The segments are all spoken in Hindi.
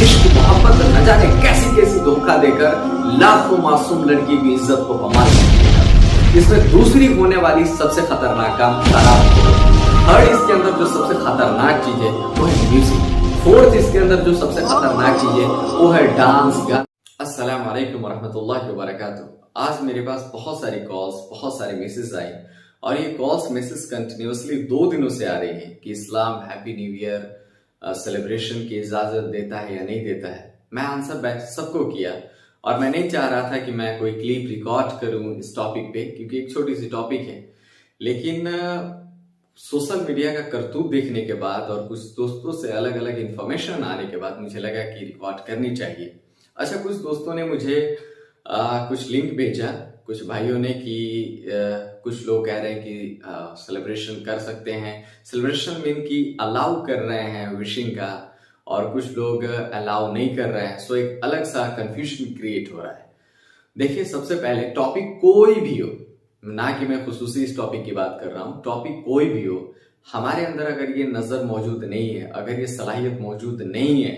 इश्क मोहब्बत न जाने कैसी कैसी धोखा देकर लाखों मासूम लड़की की इज्जत को पमाल कर दिया। इसमें दूसरी होने वाली सबसे खतरनाक काम शराब। थर्ड इसके अंदर जो सबसे खतरनाक चीज है वो है म्यूजिक। फोर्थ इसके अंदर जो सबसे खतरनाक चीज है वो है डांस, गाना। अस्सलाम वालेकुम वरहमतुल्लाहि वबरकातुहू। आज मेरे पास बहुत सारी कॉल्स, बहुत सारे मैसेज आए और ये कॉल्स मैसेज कंटिन्यूसली 2 दिनों से आ रही हैं कि इस्लाम हैप्पी न्यू ईयर सेलिब्रेशन की इजाजत देता है या नहीं देता है। मैं आंसर सबको किया और मैं नहीं चाह रहा था कि मैं कोई क्लिप रिकॉर्ड करूं इस टॉपिक पे, क्योंकि एक छोटी सी टॉपिक है। लेकिन सोशल मीडिया का करतूत देखने के बाद और कुछ दोस्तों से अलग अलग इंफॉर्मेशन आने के बाद मुझे लगा कि रिकॉर्ड करनी चाहिए। अच्छा, कुछ दोस्तों ने मुझे कुछ लिंक भेजा, कुछ भाइयों ने कि कुछ लोग कह रहे हैं कि सेलिब्रेशन कर सकते हैं। सेलिब्रेशन मीन कि अलाउ कर रहे हैं विशिंग का, और कुछ लोग अलाउ नहीं कर रहे हैं। सो एक अलग सा कंफ्यूजन क्रिएट हो रहा है। देखिए, सबसे पहले टॉपिक कोई भी हो, ना कि मैं खुसूसी इस टॉपिक की बात कर रहा हूं, टॉपिक कोई भी हो, हमारे अंदर अगर ये नजर मौजूद नहीं है, अगर ये सलाहियत मौजूद नहीं है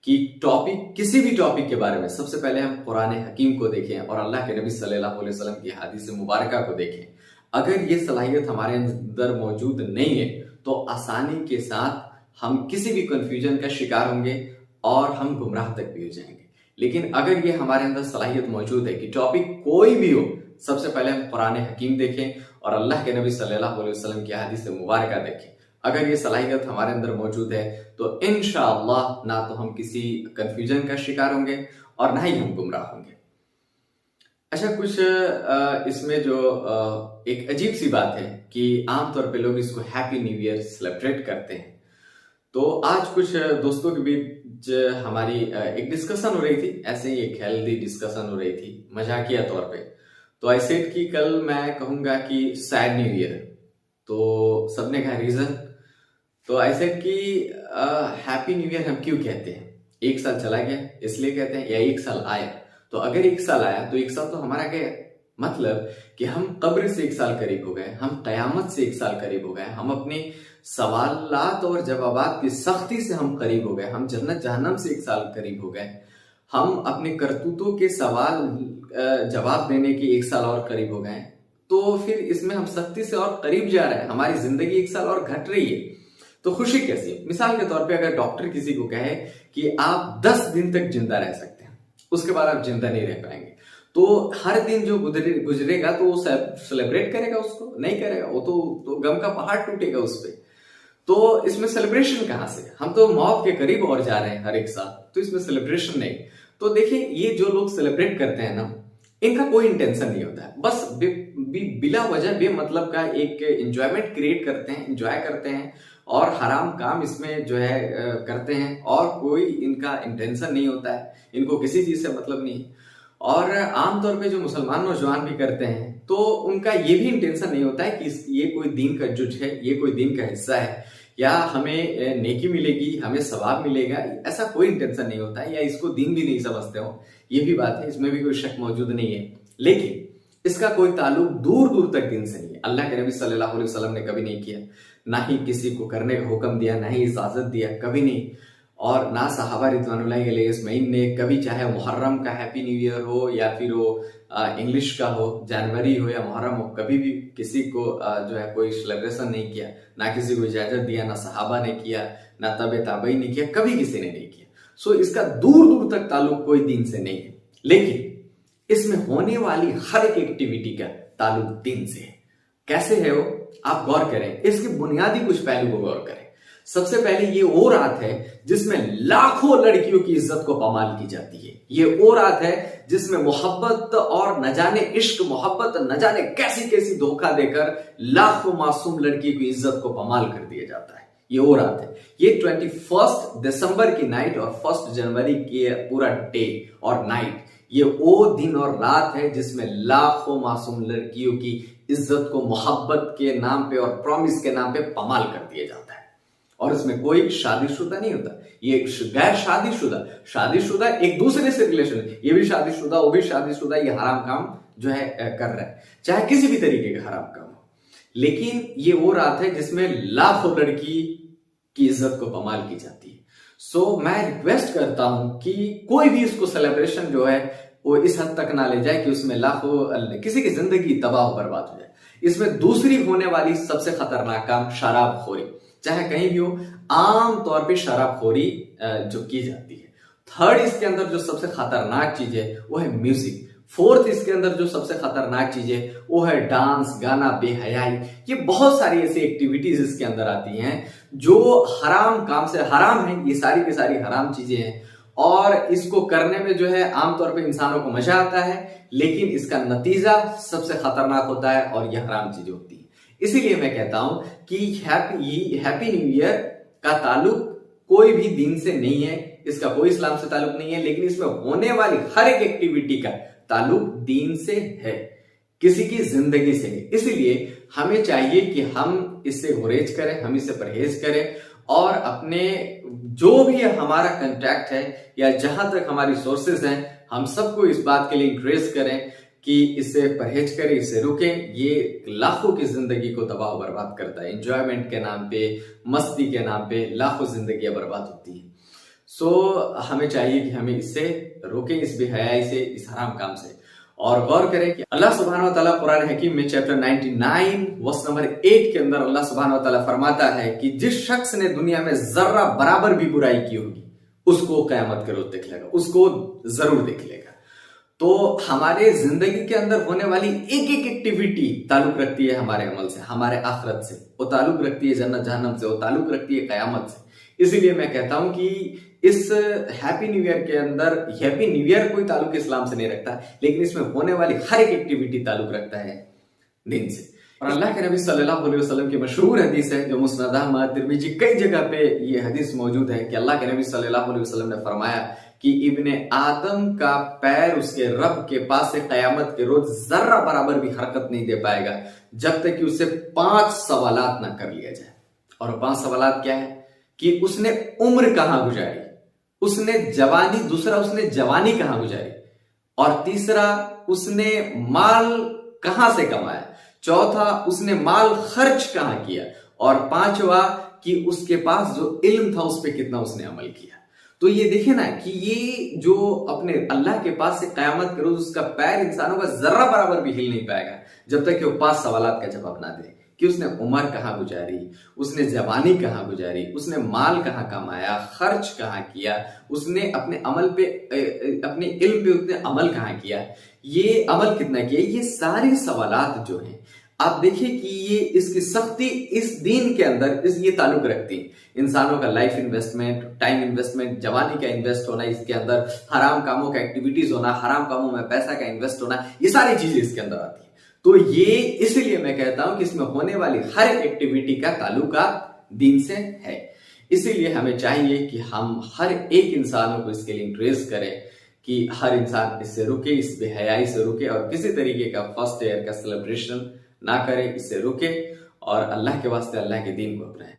कि टॉपिक, किसी भी टॉपिक के बारे में सबसे पहले हम कुरान हकीम को देखें और अल्लाह के नबी सल्लल्लाहु अलैहि वसल्लम की हदीस मुबारका को देखें। अगर ये सलाहियत हमारे अंदर मौजूद नहीं है तो आसानी के साथ हम किसी भी कंफ्यूजन का शिकार होंगे और हम गुमराह तक भी हो जाएंगे। लेकिन अगर ये हमारे अंदर सलाहियत मौजूद है कि टॉपिक कोई भी हो, सबसे पहले हम कुरान हकीम देखें और अल्लाह के नबी सल्लल्लाहु अलैहि वसल्लम की हदीस मुबारका देखें। अगर ये सलाहियत हमारे अंदर मौजूद है तो इंशाअल्लाह ना तो हम किसी कंफ्यूजन का शिकार होंगे और ना ही हम गुमराह होंगे। अच्छा, कुछ इसमें जो एक अजीब सी बात है कि आमतौर पे लोग इसको हैप्पी न्यू ईयर सेलिब्रेट करते हैं। तो आज कुछ दोस्तों के बीच हमारी एक डिस्कशन हो रही थी, ऐसे ही एक हेल्दी डिस्कशन हो रही थी मजाकिया तौर पे। तो आई सेड कि कल मैं कहूंगा कि सैड न्यू ईयर, तो सबने कहा रीजन। तो आई सेड कि हैप्पी न्यू ईयर हम क्यों कहते हैं? एक साल चला गया इसलिए कहते हैं, या एक साल आया? तो अगर एक साल आया तो एक साल तो हमारा क्या मतलब कि हम कब्र से एक साल करीब हो गए, हम कयामत से एक साल करीब हो गए, हम अपने सवालात और जवाबात की सख्ती से हम करीब हो गए, हम जन्नत जहन्नम से एक साल करीब हो गए, हम अपने करतूतों के सवाल जवाब देने के एक साल और करीब हो गए। तो फिर इसमें हम सख्ती से और करीब जा रहे हैं, हमारी जिंदगी एक साल और घट रही है। तो खुशी कैसी? मिसाल के तौर पे अगर डॉक्टर किसी को कहे कि आप 10 दिन तक जिंदा रह सकते हैं, उसके बाद आप जिंदा नहीं रह पाएंगे, तो हर दिन जो गुजरेगा तो वो सेलिब्रेट करेगा? उसको नहीं करेगा, वो तो गम का पहाड़ टूटेगा उस पे। तो इसमें सेलिब्रेशन कहां से? हम तो मौत के करीब और जा रहे हैं हर एक साल, तो इसमें सेलिब्रेशन नहीं। तो देखिए, ये जो लोग सेलिब्रेट करते हैं ना, इनका कोई इंटेंशन नहीं होता है, बस बिला वजह बेमतलब का एक एंजॉयमेंट क्रिएट करते हैं, एंजॉय करते हैं और हराम काम इसमें जो है करते हैं, और कोई इनका इंटेंशन नहीं होता है, इनको किसी चीज से मतलब नहीं। और आमतौर पे जो मुसलमान नौजवान भी करते हैं तो उनका ये भी इंटेंशन नहीं होता है कि ये कोई दीन का जुज है, ये कोई दीन का हिस्सा है, या हमें नेकी मिलेगी, हमें सवाब मिलेगा, ऐसा कोई इंटेंशन नहीं होता है, या इसको दीन भी नहीं समझते हो। ये भी बात है, इसमें भी कोई शक मौजूद नहीं है। लेकिन इसका कोई ताल्लुक दूर दूर तक दीन से नहीं है। अल्लाह के नबी सल्लल्लाहु अलैहि वसल्लम ने कभी नहीं किया, ना ही किसी को करने का हुक्म दिया, ना ही इजाजत दिया, कभी नहीं। और ना सहाबा रिज़वानुल्लाहि अलैहिम ने कभी, चाहे मुहर्रम का हैप्पी न्यू ईयर हो या फिर वो इंग्लिश का हो, जनवरी हो या मुहर्रम हो, कभी भी किसी को जो है कोई सेलिब्रेशन नहीं किया, ना किसी को इजाजत दिया, ना सहाबा ने किया, ना तबे ताबई ने किया, कभी किसी ने नहीं किया। सो इसका दूर दूर तक ताल्लुक कोई दीन से नहीं है। लेकिन इसमें होने वाली हर एक एक्टिविटी का ताल्लुक दीन से है। कैसे है वो? आप गौर करें, इसके बुनियादी कुछ पहलू को गौर करें। सबसे पहले ये वो रात है जिसमें लाखों लड़कियों की इज्जत को पमाल की जाती है। ये वो रात है जिसमें मोहब्बत और न जाने इश्क मोहब्बत न जाने कैसी कैसी धोखा देकर लाखों मासूम लड़की की इज्जत को पमाल कर दिया जाता है। ये वो रात है, ये 21 दिसंबर की नाइट और 1 जनवरी की पूरा डे और नाइट, ये वो दिन और रात है जिसमें लाखों मासूम लड़कियों की इज्जत को मोहब्बत के नाम पे और प्रॉमिस के नाम पे पमाल कर दिया जाता है। और इसमें कोई शादीशुदा नहीं होता, ये गैर शादीशुदा एक दूसरे से रिलेशन, ये भी शादीशुदा, वो भी शादीशुदा, ये हराम काम जो है कर रहा है, चाहे किसी भी तरीके का हराम काम हो। लेकिन ये वो रात है जिसमें लाखों लड़की की इज्जत को पमाल की जाती है। मैं रिक्वेस्ट करता हूं कि कोई भी इसको सेलिब्रेशन जो है वो इस हद तक ना ले जाए कि उसमें लाखों किसी की जिंदगी तबाह बर्बाद हो जाए। इसमें दूसरी होने वाली सबसे खतरनाक काम शराबखोरी, चाहे कहीं भी हो, आम तौर पे शराबखोरी जो की जाती है। थर्ड इसके अंदर जो सबसे खतरनाक चीज है वो है म्यूजिक। फोर्थ इसके अंदर जो सबसे खतरनाक चीज है वो है डांस, गाना, बेहयाई। ये बहुत सारी ऐसी एक्टिविटीज इसके अंदर आती हैं जो हराम काम से हराम है। ये सारी की सारी हराम चीजें हैं और इसको करने में जो है आमतौर पे इंसानों को मजा आता है, लेकिन इसका नतीजा सबसे खतरनाक होता है और यह हराम चीजें होती है। इसीलिए मैं कहता हूं कि हैप्पी न्यू ईयर का ताल्लुक कोई भी दिन से नहीं है, इसका कोई इस्लाम से ताल्लुक नहीं है, लेकिन इसमें होने वाली हर एक एक्टिविटी का ताल्लुक दीन से है, किसी की जिंदगी से है। इसलिए हमें चाहिए कि हम इससे गुरेज करें, हम इससे परहेज करें और अपने जो भी हमारा कंटेक्ट है या जहां तक हमारी सोर्सेज हैं, हम सबको इस बात के लिए इंकरेज करें कि इससे परहेज करें, इससे रुकें। ये लाखों की जिंदगी को तबाह बर्बाद करता है। एंजॉयमेंट के नाम पे, मस्ती के नाम पे लाखों जिंदगियां बर्बाद होती हैं। हमें चाहिए कि हमें इससे रोकें, इस बेहयाई से, इस हराम काम से। और गौर करें कि अल्लाह सुब्हानहू व तआला कुरान हकीम में चैप्टर 99 वर्स नंबर 8 के अंदर अल्लाह सुब्हानहू व तआला फरमाता है कि जिस शख्स ने दुनिया में जर्रा बराबर भी बुराई की होगी उसको कयामत के रोज देख लेगा, उसको जरूर देख लेगा। तो हमारे जिंदगी के अंदर होने वाली एक एक एक्टिविटी ताल्लुक रखती है हमारे अमल से, हमारे आखिरत से, वो ताल्लुक रखती है जन्नत जहन्नम से, वो ताल्लुक रखती है कयामत से। इसीलिए मैं कहता हूं कि इस हैप्पी न्यू ईयर के अंदर, हैप्पी न्यू ईयर कोई ताल्लुक इस्लाम से नहीं रखता, लेकिन इसमें होने वाली हर एक एक्टिविटी ताल्लुक रखता है दिन से। और अल्लाह के नबी सल्लल्लाहु अलैहि वसल्लम की मशहूर हदीस है जो मुस्नद अहमद, तिरमिजी, कई जगह पे ये हदीस मौजूद है कि अल्लाह के नबी सल्लल्लाहु अलैहि वसल्लम ने फरमाया कि इब्ने आदम का पैर उसके रब के पास से कयामत के रोज जर्रा बराबर भी हरकत नहीं दे पाएगा जब तक कि उससे 5 सवालात ना कर लिया जाए। और 5 सवालात क्या है कि उसने उम्र कहां गुजारी, उसने जवानी, दूसरा उसने जवानी कहां गुजारी, और तीसरा उसने माल कहां से कमाया, चौथा उसने माल खर्च कहां किया, और पांचवा कि उसके पास जो इल्म था उस पर कितना उसने अमल किया। तो ये देखे ना कि ये जो अपने अल्लाह के पास से कयामत के रोज उसका पैर इंसानों का जर्रा बराबर भी हिल नहीं पाएगा जब तक कि वो 5 सवालात का जवाब ना दे कि उसने उम्र कहां गुजारी, उसने जवानी कहां गुजारी, उसने माल कहां कमाया, खर्च कहां किया, उसने अपने अमल पे, अपने इल्म पे उसने अमल कहां किया, ये अमल कितना किया। ये सारे सवालात जो हैं आप देखिए कि ये इसकी सख्ती इस दीन के अंदर ये ताल्लुक रखती है। इंसानों का लाइफ इन्वेस्टमेंट, टाइम इन्वेस्टमेंट, जवानी का इन्वेस्ट होना, इसके अंदर हराम कामों का एक्टिविटीज होना, हराम कामों में पैसा का इन्वेस्ट होना, ये सारी चीजें इसके अंदर आती है। तो ये इसलिए मैं कहता हूं कि इसमें होने वाली हर एक्टिविटी का ताल्लुकात दीन से है। इसीलिए हमें चाहिए कि हम हर एक इंसानों को इसके लिए इंकरेज करें कि हर इंसान इससे रुके, इस बेहयाई से रुके और किसी तरीके का फर्स्ट ईयर का सेलिब्रेशन ना करे, इससे रुके और अल्लाह के वास्ते अल्लाह के दीन को अपनाए।